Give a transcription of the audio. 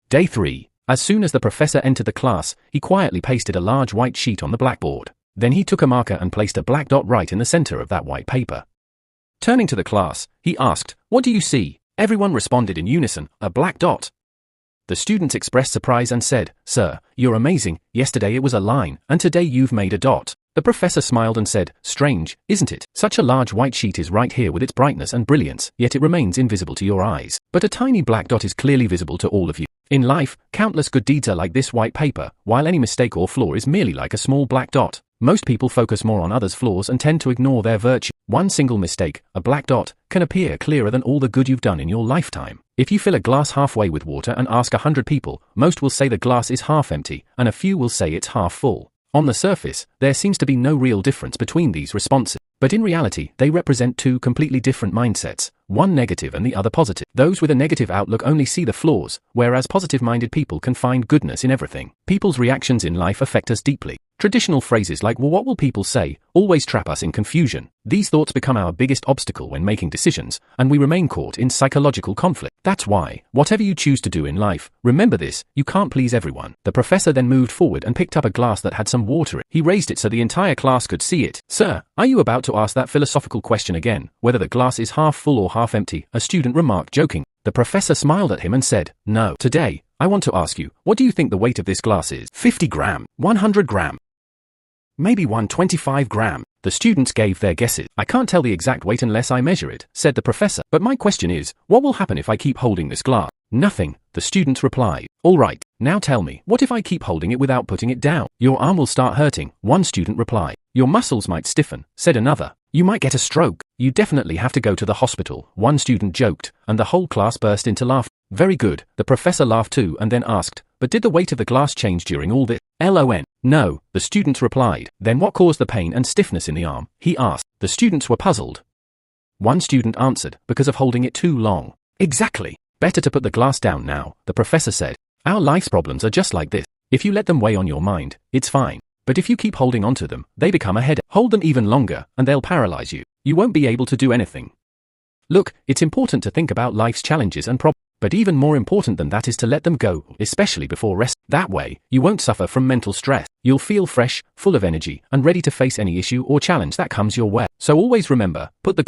Day 3. As soon as the professor entered the class, he quietly pasted a large white sheet on the blackboard. Then he took a marker and placed a black dot right in the center of that white paper. Turning to the class, he asked, "What do you see?" Everyone responded in unison, "A black dot." The students expressed surprise and said, "Sir, you're amazing. Yesterday it was a line, and today you've made a dot." The professor smiled and said, "Strange, isn't it? Such a large white sheet is right here with its brightness and brilliance, yet it remains invisible to your eyes. But a tiny black dot is clearly visible to all of you. In life, countless good deeds are like this white paper, while any mistake or flaw is merely like a small black dot. Most people focus more on others' flaws and tend to ignore their virtue. One single mistake, a black dot, can appear clearer than all the good you've done in your lifetime. If you fill a glass halfway with water and ask 100 people, most will say the glass is half empty, and a few will say it's half full. On the surface, there seems to be no real difference between these responses. But in reality, they represent two completely different mindsets, one negative and the other positive. Those with a negative outlook only see the flaws, whereas positive-minded people can find goodness in everything. People's reactions in life affect us deeply. Traditional phrases like, "Well, what will people say?" always trap us in confusion. These thoughts become our biggest obstacle when making decisions, and we remain caught in psychological conflict. That's why, whatever you choose to do in life, remember this: you can't please everyone. The professor then moved forward and picked up a glass that had some water in it. He raised it so the entire class could see it. "Sir, are you about to ask that philosophical question again, whether the glass is half full or half empty?" a student remarked joking. The professor smiled at him and said, "No. Today, I want to ask you, what do you think the weight of this glass is? 50 gram, 100 gram, maybe 125 gram. The students gave their guesses. "I can't tell the exact weight unless I measure it," said the professor. "But my question is, what will happen if I keep holding this glass?" "Nothing," the students replied. "All right, now tell me, what if I keep holding it without putting it down?" "Your arm will start hurting," one student replied. "Your muscles might stiffen," said another. "You might get a stroke." "You definitely have to go to the hospital," one student joked, and the whole class burst into laughter. "Very good," the professor laughed too and then asked, "But did the weight of the glass change during all this?" "LON. No," the students replied. "Then what caused the pain and stiffness in the arm?" he asked. The students were puzzled. One student answered, "Because of holding it too long." "Exactly. Better to put the glass down now," the professor said. "Our life's problems are just like this. If you let them weigh on your mind, it's fine. But if you keep holding onto them, they become a headache. Hold them even longer, and they'll paralyze you. You won't be able to do anything." Look, it's important to think about life's challenges and problems. But even more important than that is to let them go, especially before rest. That way, you won't suffer from mental stress. You'll feel fresh, full of energy, and ready to face any issue or challenge that comes your way. So always remember, put the glass